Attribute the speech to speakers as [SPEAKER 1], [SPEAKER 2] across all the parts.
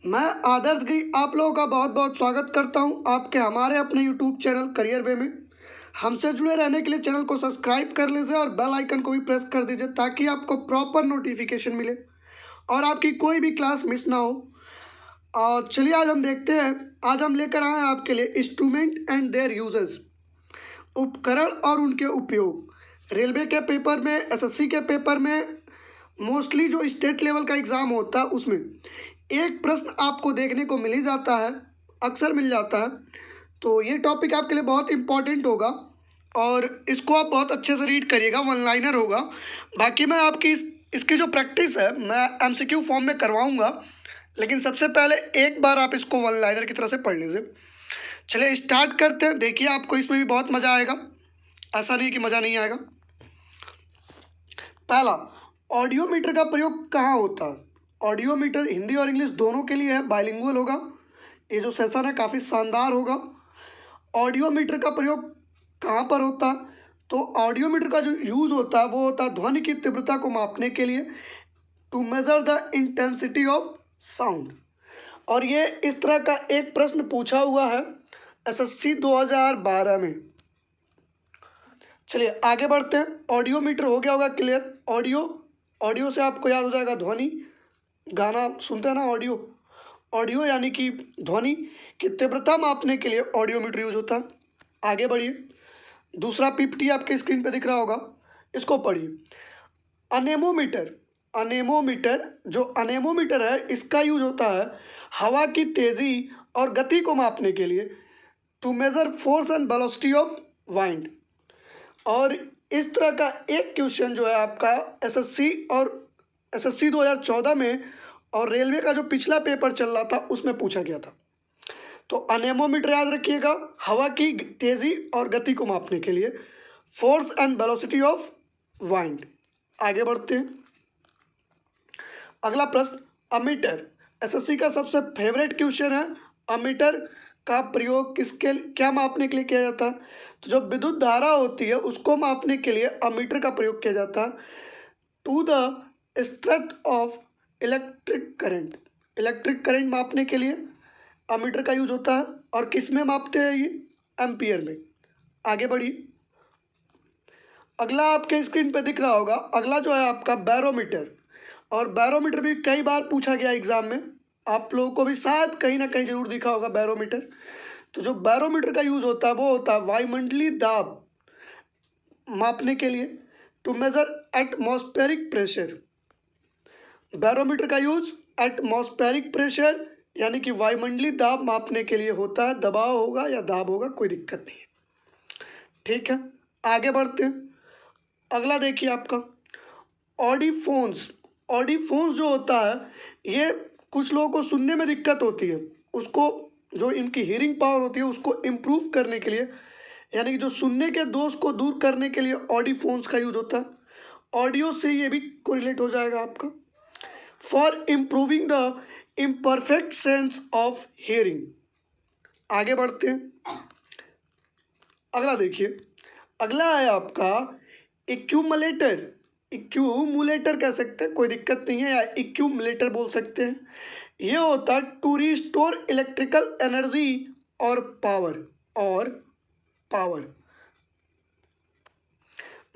[SPEAKER 1] मैं आदर्श गिरी आप लोगों का बहुत बहुत स्वागत करता हूं आपके हमारे अपने यूट्यूब चैनल करियर वे में। हमसे जुड़े रहने के लिए चैनल को सब्सक्राइब कर लीजिए और बेल आइकन को भी प्रेस कर दीजिए ताकि आपको प्रॉपर नोटिफिकेशन मिले और आपकी कोई भी क्लास मिस ना हो। और चलिए आज हम देखते हैं, आज हम लेकर आए हैं आपके लिए इंस्ट्रूमेंट एंड देयर यूजेस, उपकरण और उनके उपयोग। रेलवे के पेपर में, एसएससी के पेपर में, मोस्टली जो स्टेट लेवल का एग्ज़ाम होता है उसमें एक प्रश्न आपको देखने को मिल ही जाता है, अक्सर मिल जाता है। तो ये टॉपिक आपके लिए बहुत इम्पॉर्टेंट होगा और इसको आप बहुत अच्छे से रीड करिएगा, वन लाइनर होगा। बाकी मैं आपकी इसकी जो प्रैक्टिस है मैं एमसीक्यू फॉर्म में करवाऊंगा, लेकिन सबसे पहले एक बार आप इसको वन लाइनर की तरह से पढ़ लीजिए। चलिए स्टार्ट करते हैं। देखिए आपको इसमें भी बहुत मज़ा आएगा, ऐसा नहीं कि मज़ा नहीं आएगा। पहला, ऑडियोमीटर का प्रयोग कहाँ होता है? ऑडियोमीटर हिंदी और इंग्लिश दोनों के लिए है, बाइलिंगुअल होगा। ये जो सेशन है काफ़ी शानदार होगा। ऑडियोमीटर का प्रयोग कहाँ पर होता है? तो ऑडियोमीटर का जो यूज़ होता है वो होता है ध्वनि की तीव्रता को मापने के लिए, to measure the intensity of sound. और ये इस तरह का एक प्रश्न पूछा हुआ है एसएससी 2012 में। चलिए आगे बढ़ते हैं। ऑडियोमीटर हो गया होगा क्लियर। ऑडियो से आपको याद हो जाएगा ध्वनि, गाना सुनते हैं ना, ऑडियो यानी कि ध्वनि की तीव्रता मापने के लिए ऑडियोमीटर यूज होता है। आगे बढ़िए। दूसरा पीपीटी आपके स्क्रीन पे दिख रहा होगा, इसको पढ़िए। अनेमोमीटर जो अनेमोमीटर है इसका यूज होता है हवा की तेज़ी और गति को मापने के लिए, to measure force and velocity of wind. और इस तरह का एक क्वेश्चन जो है आपका एसएससी 2014 में और रेलवे का जो पिछला पेपर चल रहा था उसमें पूछा गया था। तो अनेमोमीटर याद रखिएगा, हवा की तेज़ी और गति को मापने के लिए, force and velocity of wind. आगे बढ़ते हैं। अगला प्रश्न, अमीटर। एसएससी का सबसे फेवरेट क्वेश्चन है। अमीटर का प्रयोग किसके क्या मापने के लिए किया जाता है? तो जो विद्युत धारा होती है उसको मापने के लिए अमीटर का प्रयोग किया जाता है, to the strength of electric current. Electric current मापने के लिए अमीटर का यूज होता है। और किस में मापते हैं ये? एम्पियर में। आगे बढ़िए। अगला आपके स्क्रीन पे दिख रहा होगा, अगला जो है आपका बैरोमीटर। और बैरोमीटर भी कई बार पूछा गया एग्जाम में, आप लोगों को भी शायद कहीं ना कहीं जरूर दिखा होगा बैरोमीटर। तो जो बैरोमीटर का यूज होता है वो होता है वायुमंडलीय दाब मापने के लिए, to measure atmospheric pressure. Barometer का यूज एटमॉस्फेरिक प्रेशर यानी कि वायुमंडलीय दाब मापने के लिए होता है। दबाव होगा या दाब होगा, कोई दिक्कत नहीं है। ठीक है, आगे बढ़ते हैं। अगला देखिए आपका ऑडिफोन्स। ऑडिफोन्स जो होता है ये कुछ लोगों को सुनने में दिक्कत होती है, उसको जो इनकी हियरिंग पावर होती है उसको इम्प्रूव करने के लिए, यानी कि जो सुनने के दोष को दूर करने के लिए ऑडिफोन्स का यूज होता है। ऑडियो से ये भी कोरिलेट हो जाएगा आपका। For improving the imperfect sense of hearing. आगे बढ़ते हैं। अगला देखिए, अगला है आपका एक्यूमुलेटर। एक्यूमुलेटर कह सकते हैं, कोई दिक्कत नहीं है, या एक्यूमुलेटर बोल सकते हैं। ये होता है टू रिस्टोर इलेक्ट्रिकल एनर्जी और पावर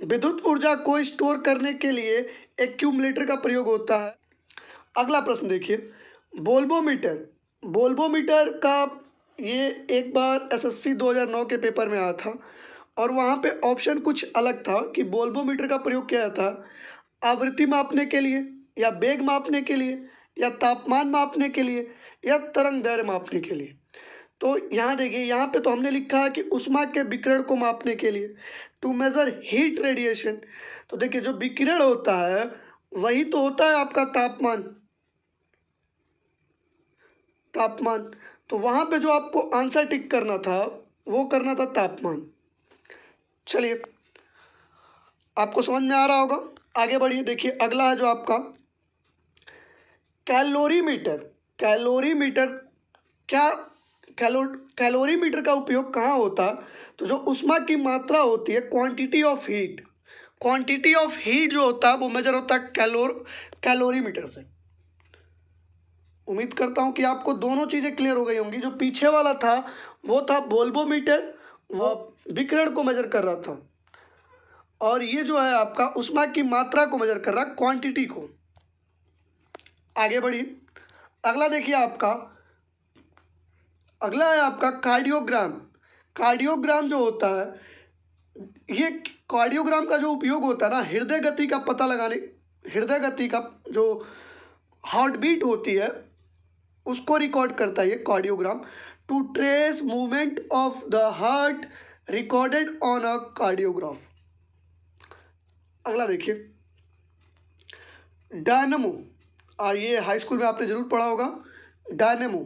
[SPEAKER 1] विद्युत ऊर्जा को स्टोर करने के लिए एक्यूमुलेटर का प्रयोग होता है। अगला प्रश्न देखिए, बोल्बोमीटर। बोल्बोमीटर का ये एक बार एसएससी 2009 के पेपर में आया था और वहाँ पे ऑप्शन कुछ अलग था कि बोल्बोमीटर का प्रयोग किया जाता है आवृत्ति मापने के लिए, या वेग मापने के लिए, या तापमान मापने के लिए, या तरंग दैर्घ्य मापने के लिए। तो यहाँ देखिए, यहाँ पे तो हमने लिखा है कि ऊष्मा के विकिरण को मापने के लिए, टू मेजर हीट रेडिएशन। तो देखिए जो विकिरण होता है वही तो होता है आपका तापमान। तो वहाँ पे जो आपको आंसर टिक करना था वो करना था तापमान। चलिए आपको समझ में आ रहा होगा, आगे बढ़िए। देखिए अगला है जो आपका कैलोरीमीटर। कैलोरीमीटर क्या कैलोरीमीटर का उपयोग कहाँ होता है? तो जो ऊष्मा की मात्रा होती है, क्वांटिटी ऑफ हीट जो होता है वो मेजर होता है कैलोरीमीटर से। उम्मीद करता हूँ कि आपको दोनों चीज़ें क्लियर हो गई होंगी। जो पीछे वाला था वो था वोल्वोमीटर, वो विकिरण को मेजर कर रहा था, और ये जो है आपका ऊष्मा की मात्रा को मेजर कर रहा है, क्वांटिटी को। आगे बढ़िए, अगला देखिए आपका, अगला है आपका कार्डियोग्राम। कार्डियोग्राम जो होता है, ये कार्डियोग्राम का जो उपयोग होता है ना, हृदय गति का पता लगाने, हृदय गति का जो हार्ट बीट होती है उसको रिकॉर्ड करता है ये cardiogram. To trace movement of the heart recorded on a cardiograph. अगला देखिए, डायनमो। ये हाई स्कूल में आपने जरूर पढ़ा होगा। डायनमो,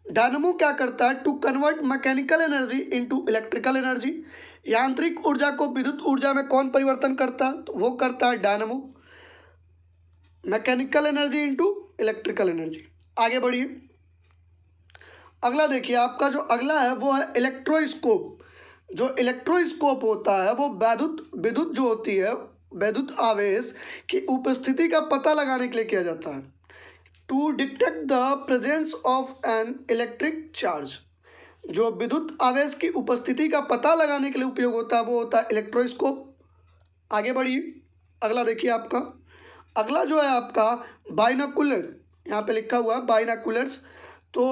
[SPEAKER 1] डायनमो क्या करता है? To convert mechanical energy into electrical energy. यांत्रिक ऊर्जा को विद्युत ऊर्जा में कौन परिवर्तन करता है? तो वो करता है dynamo. Mechanical energy into electrical energy. आगे बढ़िए, अगला देखिए आपका, जो अगला है वो है इलेक्ट्रोस्कोप। जो इलेक्ट्रोस्कोप होता है वो विद्युत विद्युत जो होती है, विद्युत आवेश की उपस्थिति का पता लगाने के लिए किया जाता है। To detect the presence of an electric charge. जो विद्युत आवेश की उपस्थिति का पता लगाने के लिए उपयोग होता है वो होता है इलेक्ट्रोस्कोप। आगे बढ़िए, अगला देखिए आपका, अगला जो है आपका बाइनोकुलर। यहाँ पे लिखा हुआ है बाइनोकुलर्स। तो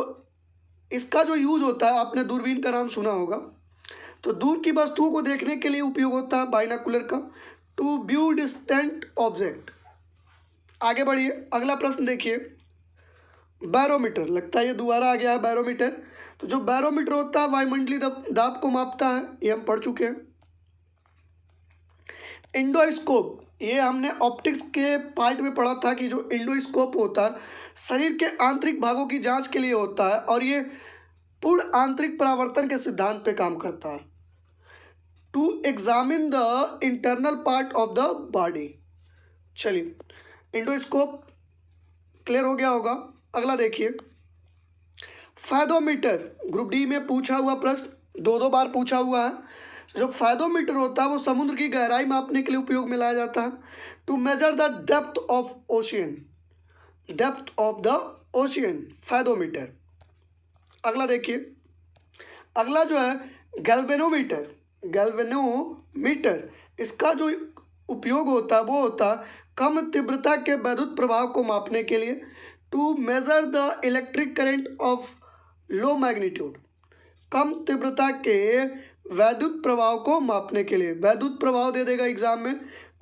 [SPEAKER 1] इसका जो यूज होता है, आपने दूरबीन का नाम सुना होगा, तो दूर की वस्तुओं को देखने के लिए उपयोग होता है बाइनोकुलर का। To view distant object. आगे बढ़िए, अगला प्रश्न देखिए, बैरोमीटर। लगता है ये दोबारा आ गया है बैरोमीटर। तो जो बैरोमीटर होता है वायुमंडलीय दाब को मापता है, ये हम पढ़ चुके हैं। इंडोस्कोप, ये हमने ऑप्टिक्स के पार्ट में पढ़ा था कि जो इंडोस्कोप होता है शरीर के आंतरिक भागों की जांच के लिए होता है, और ये पूर्ण आंतरिक परावर्तन के सिद्धांत पे काम करता है। To examine the internal part of the body. चलिए, इंडोस्कोप क्लियर हो गया होगा। अगला देखिए, फायदोमीटर। ग्रुप डी में पूछा हुआ प्रश्न, दो बार पूछा हुआ है। जो फायदोमीटर होता है वो समुद्र की गहराई मापने के लिए उपयोग में लाया जाता है। To measure the depth of ocean, depth of the ocean, fathometer. अगला देखिए, अगला जो है गैल्वेनोमीटर। गैल्वेनोमीटर, इसका जो उपयोग होता है वो होता है कम तीव्रता के विद्युत प्रभाव को मापने के लिए। To measure the electric current of low magnitude, कम तीव्रता के वैद्युत प्रभाव को मापने के लिए। वैद्युत प्रभाव दे देगा एग्जाम में,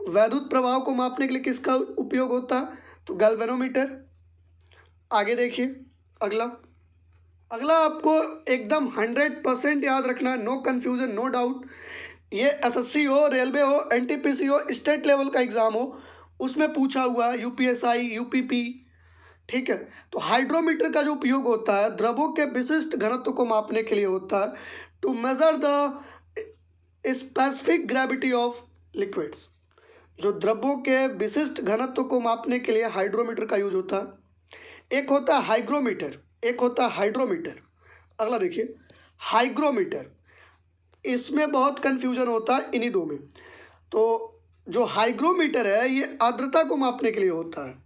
[SPEAKER 1] वैद्युत प्रभाव को मापने के लिए किसका उपयोग होता है? तो गैल्वेनोमीटर। आगे देखिए, अगला अगला आपको एकदम 100% याद रखना है, नो कन्फ्यूजन, नो डाउट। ये एसएससी हो, रेलवे हो, एनटीपीसी हो, स्टेट लेवल का एग्जाम हो, उसमें पूछा हुआ है, यूपीएसआई, यूपीपी, ठीक है। तो हाइड्रोमीटर का जो उपयोग होता है द्रवों के विशिष्ट घनत्व को मापने के लिए होता है। To measure the specific gravity of liquids. जो द्रवों के विशिष्ट घनत्व को मापने के लिए हाइड्रोमीटर का यूज होता है। एक होता है हाइग्रोमीटर, एक होता है हाइड्रोमीटर। अगला देखिए, हाइग्रोमीटर, इसमें बहुत कन्फ्यूजन होता है इन्हीं दो में। तो जो हाइग्रोमीटर है ये आर्द्रता को मापने के लिए होता है।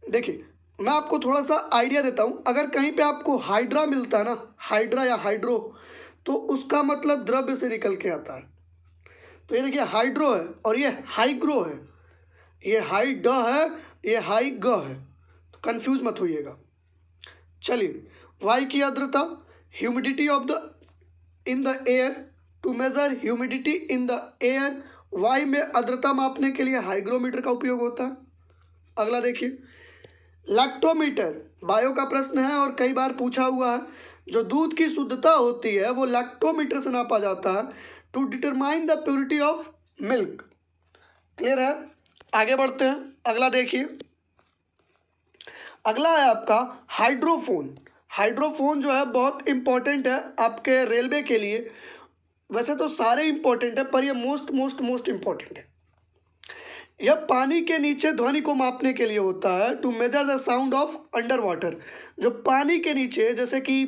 [SPEAKER 1] देखिए, मैं आपको थोड़ा सा आइडिया देता हूँ। अगर कहीं पे आपको हाइड्रा मिलता है ना, हाइड्रा या हाइड्रो, तो उसका मतलब द्रव्य से निकल के आता है। तो ये देखिए हाइड्रो है और ये हाइग्रो है, ये हाई ड है, ये हाई ग है, तो कंफ्यूज मत होइएगा। चलिए, वायु की आर्द्रता, humidity of the in the air. To measure humidity in the air, वायु में आर्द्रता मापने के लिए हाइग्रोमीटर का उपयोग होता है। अगला देखिए, लैक्टोमीटर, बायो का प्रश्न है और कई बार पूछा हुआ है। जो दूध की शुद्धता होती है वो लैक्टोमीटर से नापा जाता है। To determine the purity of milk. Clear है? आगे बढ़ते हैं, अगला देखिए, अगला है आपका हाइड्रोफोन। हाइड्रोफोन जो है बहुत इंपॉर्टेंट है आपके रेलवे के लिए। वैसे तो सारे इंपॉर्टेंट है पर ये मोस्ट इंपॉर्टेंट है। यह पानी के नीचे ध्वनि को मापने के लिए होता है। To measure the sound of under water. जो पानी के नीचे, जैसे कि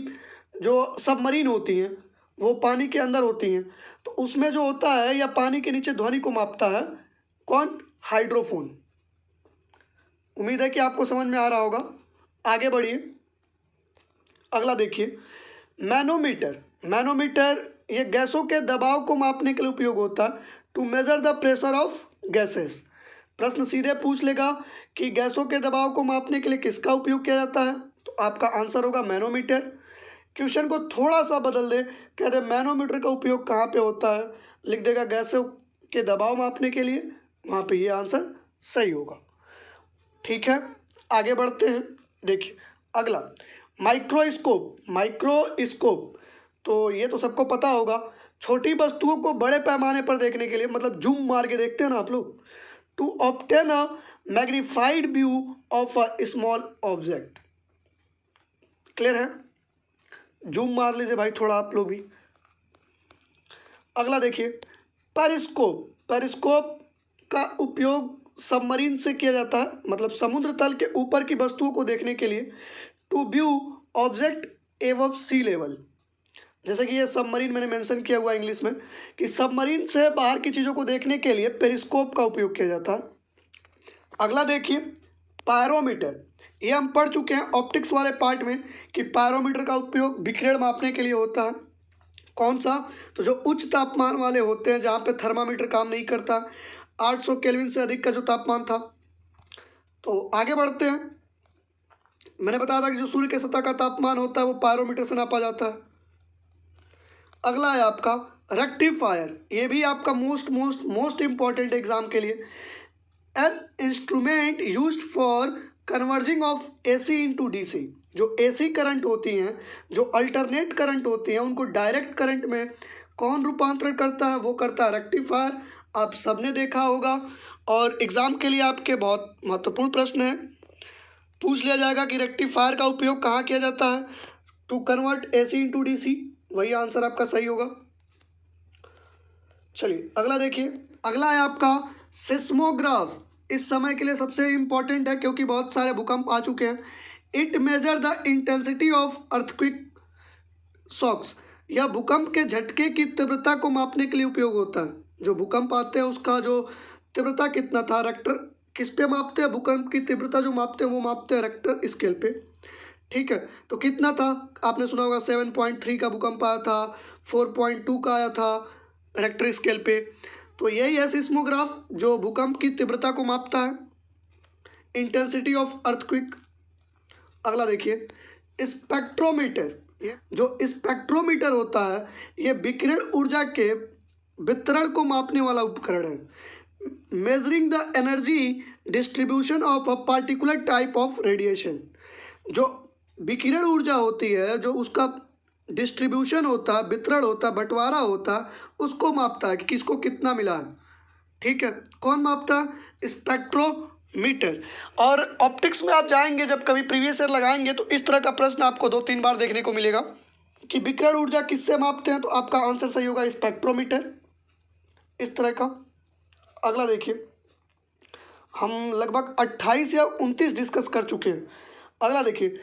[SPEAKER 1] जो सबमरीन होती हैं वो पानी के अंदर होती हैं, तो उसमें जो होता है या पानी के नीचे ध्वनि को मापता है कौन? हाइड्रोफोन। उम्मीद है कि आपको समझ में आ रहा होगा। आगे बढ़िए, अगला देखिए, मैनोमीटर। मैनोमीटर ये गैसों के दबाव को मापने के लिए उपयोग होता है, to measure the pressure of gases. प्रश्न सीधे पूछ लेगा कि गैसों के दबाव को मापने के लिए किसका उपयोग किया जाता है, तो आपका आंसर होगा मैनोमीटर। क्वेश्चन को थोड़ा सा बदल दे, कह दे मैनोमीटर का उपयोग कहाँ पे होता है, लिख देगा गैसों के दबाव मापने के लिए, वहाँ पे ये आंसर सही होगा। ठीक है, आगे बढ़ते हैं। देखिए अगला, माइक्रोस्कोप। माइक्रोस्कोप तो ये तो सबको पता होगा, छोटी वस्तुओं को बड़े पैमाने पर देखने के लिए, मतलब जूम मार के देखते हैं ना आप लोग, to obtain a magnified view of a small object. Clear है, जूम मार लीजिए भाई थोड़ा आप लोग भी। अगला देखिए, पेरिस्कोप। पेरिस्कोप का उपयोग सबमरीन से किया जाता है, मतलब समुद्र तल के ऊपर की वस्तुओं को देखने के लिए, to view object above sea level. जैसे कि ये सबमरीन मैंने मेंशन किया हुआ इंग्लिश में कि सबमरीन से बाहर की चीज़ों को देखने के लिए पेरिस्कोप का उपयोग किया जाता है। अगला देखिए, पायरोमीटर। ये हम पढ़ चुके हैं ऑप्टिक्स वाले पार्ट में कि पायरोमीटर का उपयोग विकिरण मापने के लिए होता है। कौन सा, तो जो उच्च तापमान वाले होते हैं, जहाँ पे थर्मामीटर काम नहीं करता, 800 केल्विन से अधिक का जो तापमान था। तो आगे बढ़ते हैं, मैंने बताया था कि जो सूर्य के सतह का तापमान होता है वो पायरोमीटर से नापा जाता है। अगला है आपका रेक्टिफायर। ये भी आपका मोस्ट इंपॉर्टेंट एग्जाम के लिए, an instrument used for converging of AC into DC. जो एसी करंट होती हैं, जो अल्टरनेट करंट होती हैं, उनको डायरेक्ट करंट में कौन रूपांतरण करता है, वो करता है रेक्टिफायर। आप सबने देखा होगा, और एग्ज़ाम के लिए आपके बहुत महत्वपूर्ण प्रश्न है, पूछ लिया जाएगा कि रेक्टिफायर का उपयोग कहाँ किया जाता है, to convert AC into DC. वही आंसर आपका सही होगा। चलिए अगला देखिए, अगला है आपका सिस्मोग्राफ। इस समय के लिए सबसे इम्पॉर्टेंट है क्योंकि बहुत सारे भूकंप आ चुके हैं। It measure the intensity of earthquake shocks. यह भूकंप के झटके की तीव्रता को मापने के लिए उपयोग होता है। जो भूकंप आते हैं उसका जो तीव्रता कितना था, रेक्टर किस पे मापते हैं, भूकंप की तीव्रता जो मापते हैं वो मापते हैं रेक्टर स्केल पे। ठीक है, तो कितना था, आपने सुना होगा 7.3 का भूकंप आया था, 4.2 का आया था रेक्टर स्केल पे। तो यही है सिस्मोग्राफ, जो भूकंप की तीव्रता को मापता है, इंटेंसिटी ऑफ अर्थक्वेक। अगला देखिए, स्पेक्ट्रोमीटर। जो स्पेक्ट्रोमीटर होता है ये विकिरण ऊर्जा के वितरण को मापने वाला उपकरण है, measuring the energy distribution of a particular type of radiation. जो विकिरण ऊर्जा होती है, जो उसका डिस्ट्रीब्यूशन होता है, वितरण होता है, बंटवारा होता है, उसको मापता है कि किसको कितना मिला है। ठीक है, कौन मापता है, स्पेक्ट्रोमीटर। और ऑप्टिक्स में आप जाएंगे, जब कभी प्रीवियस ईयर लगाएंगे तो इस तरह का प्रश्न आपको 2-3 बार देखने को मिलेगा कि विकिरण ऊर्जा किससे मापते हैं, तो आपका आंसर सही होगा स्पेक्ट्रोमीटर, इस तरह का। अगला देखिए, हम लगभग 28 या 29 डिस्कस कर चुके हैं। अगला देखिए,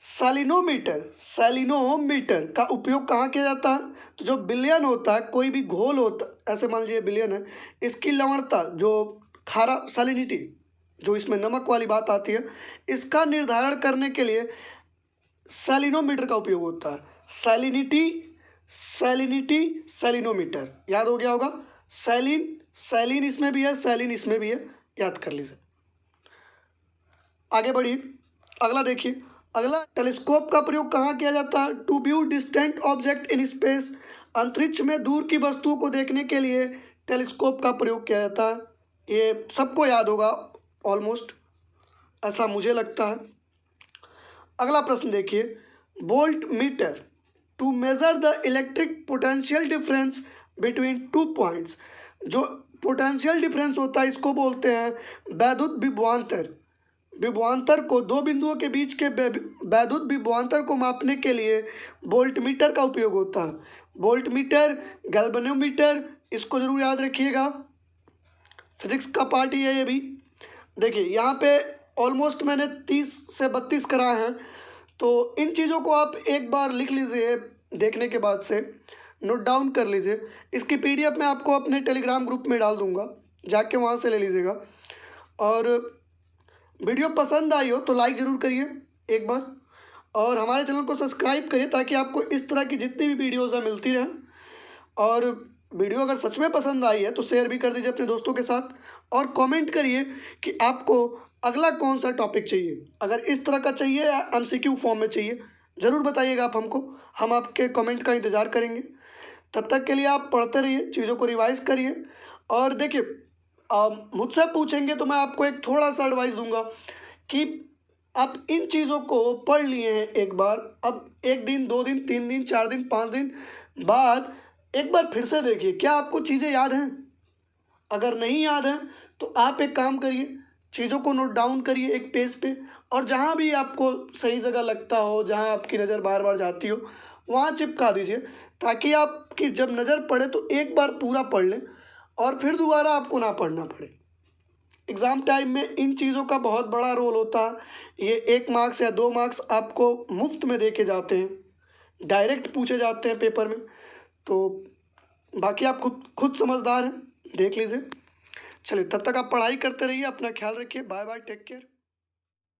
[SPEAKER 1] सैलिनोमीटर। सैलिनोमीटर का उपयोग कहाँ किया जाता है, तो जो विलयन होता है, कोई भी घोल होता, ऐसे मान लीजिए विलयन है, इसकी लवणता, जो खारा सैलिनिटी, जो इसमें नमक वाली बात आती है, इसका निर्धारण करने के लिए सैलिनोमीटर का उपयोग होता है। सैलिनोमीटर याद हो गया होगा। सैलिन इसमें भी है, सैलिन इसमें भी है, याद कर लीजिए। आगे बढ़िए, अगला देखिए, अगला टेलीस्कोप का प्रयोग कहाँ किया जाता है, to view distant object in space. अंतरिक्ष में दूर की वस्तुओं को देखने के लिए टेलीस्कोप का प्रयोग किया जाता है। ये सबको याद होगा ऑलमोस्ट, ऐसा मुझे लगता है। अगला प्रश्न देखिए, volt meter, to measure the electric potential difference between 2 points. जो पोटेंशियल डिफरेंस होता है इसको बोलते हैं वैद्युत विभवांतर। विभवांतर को, दो बिंदुओं के बीच के वैद्युत विभवांतर को मापने के लिए वोल्टमीटर का उपयोग होता है। वोल्टमीटर, गैल्वेनोमीटर, इसको जरूर याद रखिएगा, फिजिक्स का पार्ट ही है ये भी। देखिए यहाँ पे ऑलमोस्ट मैंने 30 से 32 कराए हैं, तो इन चीज़ों को आप एक बार लिख लीजिए, देखने के बाद से नोट डाउन कर लीजिए। इसकी PDF मैं आपको अपने टेलीग्राम ग्रुप में डाल दूँगा, जाके वहाँ से ले लीजिएगा। और वीडियो पसंद आई हो तो लाइक ज़रूर करिए, एक बार, और हमारे चैनल को सब्सक्राइब करिए ताकि आपको इस तरह की जितनी भी वीडियोज़ हैं मिलती रहें। और वीडियो अगर सच में पसंद आई है तो शेयर भी कर दीजिए अपने दोस्तों के साथ, और कमेंट करिए कि आपको अगला कौन सा टॉपिक चाहिए, अगर इस तरह का चाहिए या एमसीक्यू फॉर्म में चाहिए, ज़रूर बताइएगा आप हमको, हम आपके कमेंट का इंतज़ार करेंगे। तब तक के लिए आप पढ़ते रहिए, चीज़ों को रिवाइज़ करिए। और देखिए, मुझसे पूछेंगे तो मैं आपको एक थोड़ा सा एडवाइस दूंगा कि आप इन चीज़ों को पढ़ लिए हैं एक बार, अब 1 दिन 2 दिन 3 दिन 4 दिन 5 दिन बाद एक बार फिर से देखिए, क्या आपको चीज़ें याद हैं? अगर नहीं याद है तो आप एक काम करिए, चीज़ों को नोट डाउन करिए एक पेज पे, और जहाँ भी आपको सही जगह लगता हो, जहाँ आपकी नज़र बार बार जाती हो, वहाँ चिपका दीजिए, ताकि आपकी जब नज़र पड़े तो एक बार पूरा पढ़ लें और फिर दोबारा आपको ना पढ़ना पड़े। एग्ज़ाम टाइम में इन चीज़ों का बहुत बड़ा रोल होता है। ये 1 मार्क्स या 2 मार्क्स आपको मुफ्त में दे के जाते हैं, डायरेक्ट पूछे जाते हैं पेपर में। तो बाकी आप खुद समझदार हैं, देख लीजिए। चलिए, तब तक आप पढ़ाई करते रहिए, अपना ख्याल रखिए। Bye bye, take care.